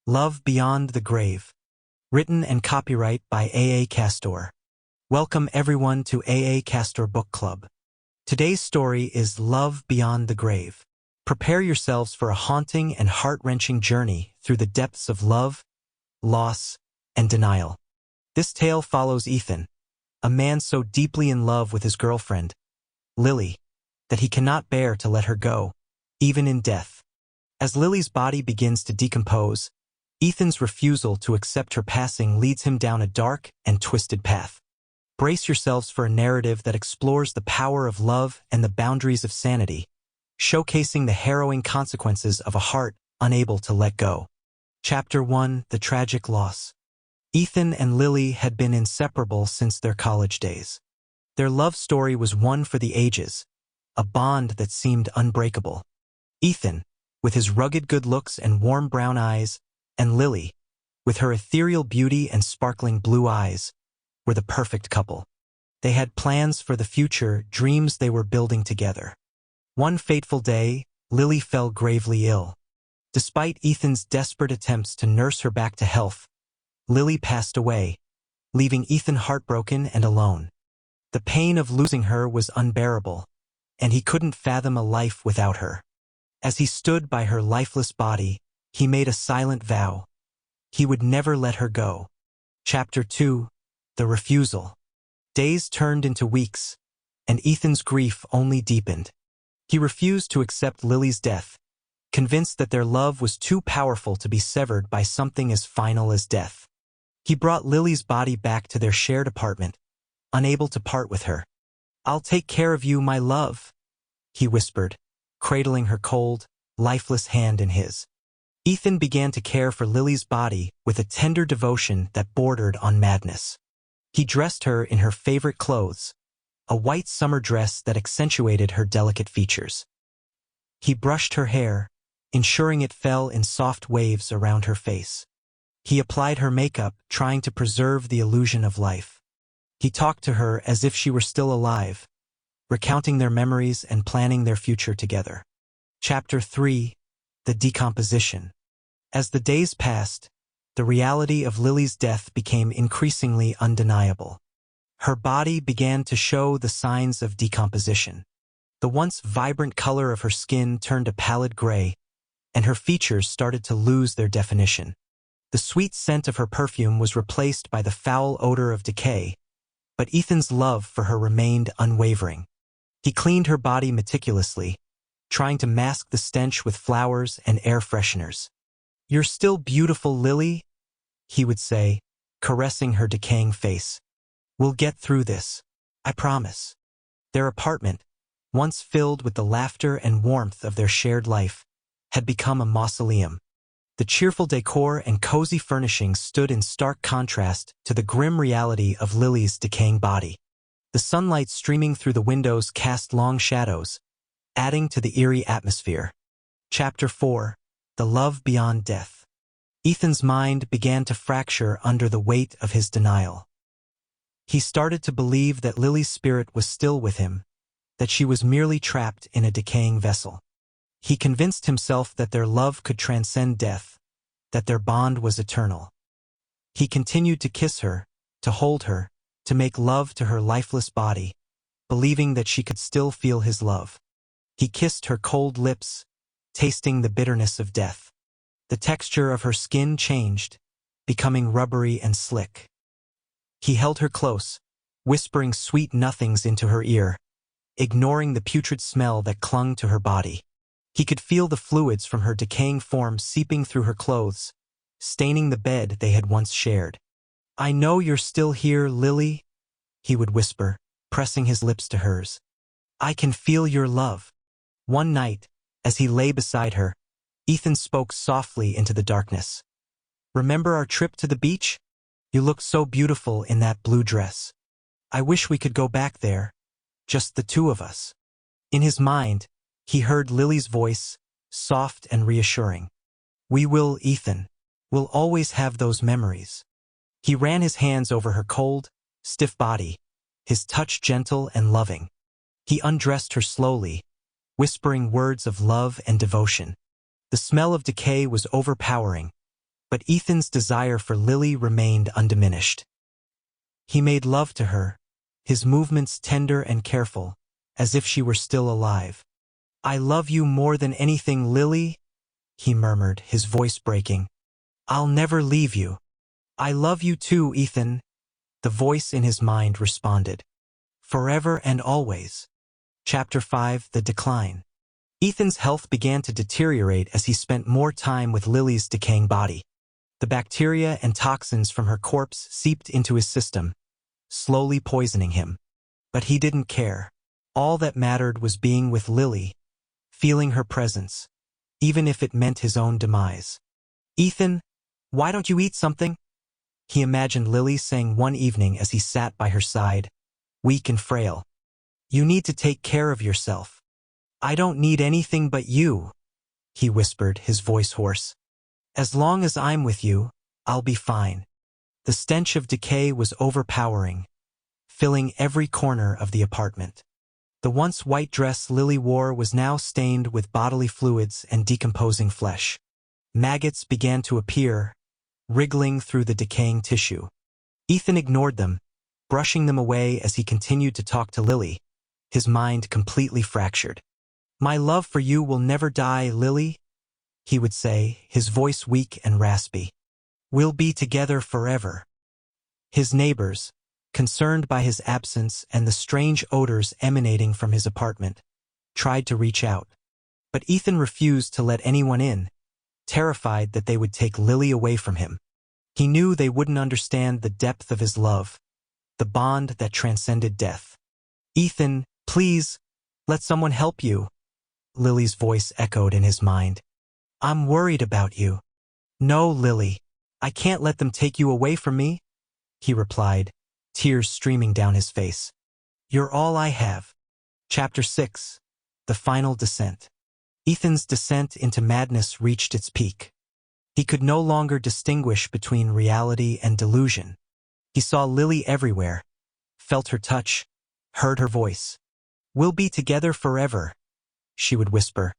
Love Beyond the Grave. Written and copyright by A. A. Castor. Welcome everyone to A. A. Castor Book Club. Today's story is Love Beyond the Grave. Prepare yourselves for a haunting and heart-wrenching journey through the depths of love, loss, and denial. This tale follows Ethan, a man so deeply in love with his girlfriend, Lily, that he cannot bear to let her go, even in death. As Lily's body begins to decompose, Ethan's refusal to accept her passing leads him down a dark and twisted path. Brace yourselves for a narrative that explores the power of love and the boundaries of sanity, showcasing the harrowing consequences of a heart unable to let go. Chapter 1: The Tragic Loss. Ethan and Lily had been inseparable since their college days. Their love story was one for the ages, a bond that seemed unbreakable. Ethan, with his rugged good looks and warm brown eyes, and Lily, with her ethereal beauty and sparkling blue eyes, were the perfect couple. They had plans for the future, dreams they were building together. One fateful day, Lily fell gravely ill. Despite Ethan's desperate attempts to nurse her back to health, Lily passed away, leaving Ethan heartbroken and alone. The pain of losing her was unbearable, and he couldn't fathom a life without her. As he stood by her lifeless body, he made a silent vow. He would never let her go. Chapter 2: The Refusal. Days turned into weeks, and Ethan's grief only deepened. He refused to accept Lily's death, convinced that their love was too powerful to be severed by something as final as death. He brought Lily's body back to their shared apartment, unable to part with her. "I'll take care of you, my love," he whispered, cradling her cold, lifeless hand in his. Ethan began to care for Lily's body with a tender devotion that bordered on madness. He dressed her in her favorite clothes, a white summer dress that accentuated her delicate features. He brushed her hair, ensuring it fell in soft waves around her face. He applied her makeup, trying to preserve the illusion of life. He talked to her as if she were still alive, recounting their memories and planning their future together. Chapter 3: The Decomposition. As the days passed, the reality of Lily's death became increasingly undeniable. Her body began to show the signs of decomposition. The once vibrant color of her skin turned a pallid gray, and her features started to lose their definition. The sweet scent of her perfume was replaced by the foul odor of decay, but Ethan's love for her remained unwavering. He cleaned her body meticulously, trying to mask the stench with flowers and air fresheners. "You're still beautiful, Lily," he would say, caressing her decaying face. "We'll get through this, I promise." Their apartment, once filled with the laughter and warmth of their shared life, had become a mausoleum. The cheerful decor and cozy furnishings stood in stark contrast to the grim reality of Lily's decaying body. The sunlight streaming through the windows cast long shadows, adding to the eerie atmosphere. Chapter 4: The Love Beyond Death. Ethan's mind began to fracture under the weight of his denial. He started to believe that Lily's spirit was still with him, that she was merely trapped in a decaying vessel. He convinced himself that their love could transcend death, that their bond was eternal. He continued to kiss her, to hold her, to make love to her lifeless body, believing that she could still feel his love. He kissed her cold lips, tasting the bitterness of death. The texture of her skin changed, becoming rubbery and slick. He held her close, whispering sweet nothings into her ear, ignoring the putrid smell that clung to her body. He could feel the fluids from her decaying form seeping through her clothes, staining the bed they had once shared. "I know you're still here, Lily," he would whisper, pressing his lips to hers. "I can feel your love." One night, as he lay beside her, Ethan spoke softly into the darkness. "Remember our trip to the beach? You looked so beautiful in that blue dress. I wish we could go back there, just the two of us." In his mind, he heard Lily's voice, soft and reassuring. "We will, Ethan. We'll always have those memories." He ran his hands over her cold, stiff body, his touch gentle and loving. He undressed her slowly, whispering words of love and devotion. The smell of decay was overpowering, But Ethan's desire for Lily remained undiminished. He made love to her, his movements tender and careful, as if she were still alive. "I love you more than anything, Lily," he murmured, his voice breaking. "I'll never leave you." "I love you too, Ethan," the voice in his mind responded. "Forever and always." Chapter 5: The Decline. Ethan's health began to deteriorate as he spent more time with Lily's decaying body. The bacteria and toxins from her corpse seeped into his system, slowly poisoning him. But he didn't care. All that mattered was being with Lily, feeling her presence, even if it meant his own demise. "Ethan, why don't you eat something?" he imagined Lily saying one evening as he sat by her side, weak and frail. "You need to take care of yourself." "I don't need anything but you," he whispered, his voice hoarse. "As long as I'm with you, I'll be fine." The stench of decay was overpowering, filling every corner of the apartment. The once white dress Lily wore was now stained with bodily fluids and decomposing flesh. Maggots began to appear, wriggling through the decaying tissue. Ethan ignored them, brushing them away as he continued to talk to Lily, his mind completely fractured. "My love for you will never die, Lily," he would say, his voice weak and raspy. "We'll be together forever." His neighbors, concerned by his absence and the strange odors emanating from his apartment, tried to reach out. But Ethan refused to let anyone in, terrified that they would take Lily away from him. He knew they wouldn't understand the depth of his love, the bond that transcended death. "Ethan, please, let someone help you," Lily's voice echoed in his mind. "I'm worried about you." "No, Lily, I can't let them take you away from me," he replied, tears streaming down his face. "You're all I have." Chapter 6: The Final Descent. Ethan's descent into madness reached its peak. He could no longer distinguish between reality and delusion. He saw Lily everywhere, felt her touch, heard her voice. "We'll be together forever," she would whisper,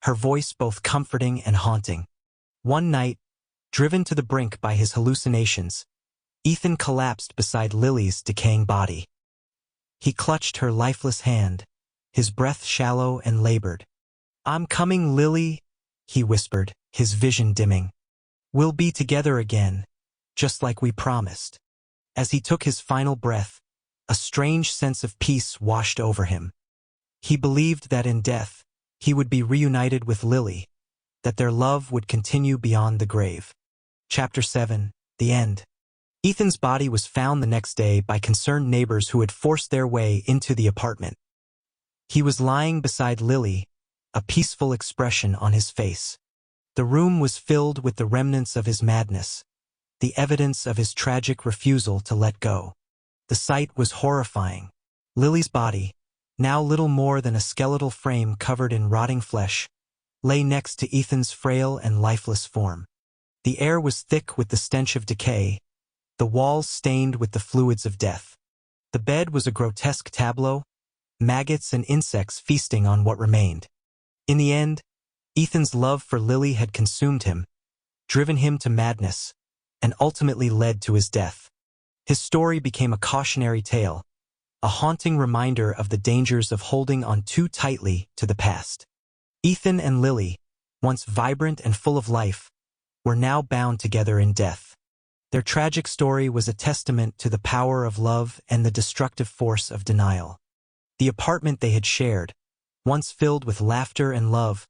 her voice both comforting and haunting. One night, driven to the brink by his hallucinations, Ethan collapsed beside Lily's decaying body. He clutched her lifeless hand, his breath shallow and labored. "I'm coming, Lily," he whispered, his vision dimming. "We'll be together again, just like we promised." As he took his final breath, a strange sense of peace washed over him. He believed that in death, he would be reunited with Lily, that their love would continue beyond the grave. Chapter 7: The End. Ethan's body was found the next day by concerned neighbors who had forced their way into the apartment. He was lying beside Lily, a peaceful expression on his face. The room was filled with the remnants of his madness, the evidence of his tragic refusal to let go. The sight was horrifying. Lily's body, now little more than a skeletal frame covered in rotting flesh, lay next to Ethan's frail and lifeless form. The air was thick with the stench of decay, the walls stained with the fluids of death. The bed was a grotesque tableau, maggots and insects feasting on what remained. In the end, Ethan's love for Lily had consumed him, driven him to madness, and ultimately led to his death. His story became a cautionary tale, a haunting reminder of the dangers of holding on too tightly to the past. Ethan and Lily, once vibrant and full of life, were now bound together in death. Their tragic story was a testament to the power of love and the destructive force of denial. The apartment they had shared, once filled with laughter and love,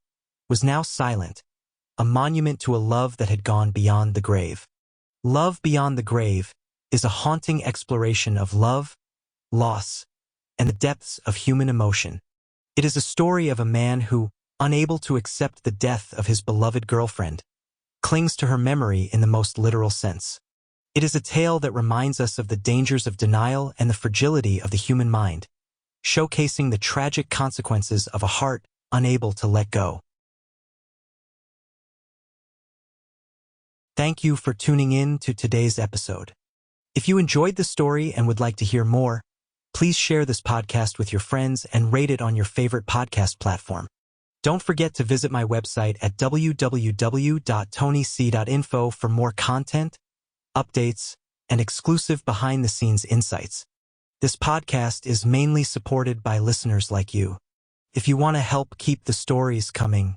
was now silent, a monument to a love that had gone beyond the grave. Love Beyond the Grave is a haunting exploration of love, loss, and the depths of human emotion. It is a story of a man who, unable to accept the death of his beloved girlfriend, clings to her memory in the most literal sense. It is a tale that reminds us of the dangers of denial and the fragility of the human mind, showcasing the tragic consequences of a heart unable to let go. Thank you for tuning in to today's episode. If you enjoyed the story and would like to hear more, please share this podcast with your friends and rate it on your favorite podcast platform. Don't forget to visit my website at www.tonyc.info for more content, updates, and exclusive behind-the-scenes insights. This podcast is mainly supported by listeners like you. If you want to help keep the stories coming,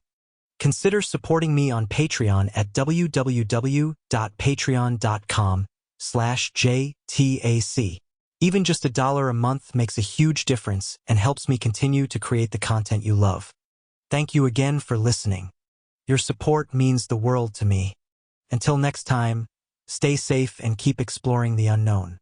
consider supporting me on Patreon at www.patreon.com/JTAC. Even just $1 a month makes a huge difference and helps me continue to create the content you love. Thank you again for listening. Your support means the world to me. Until next time, stay safe and keep exploring the unknown.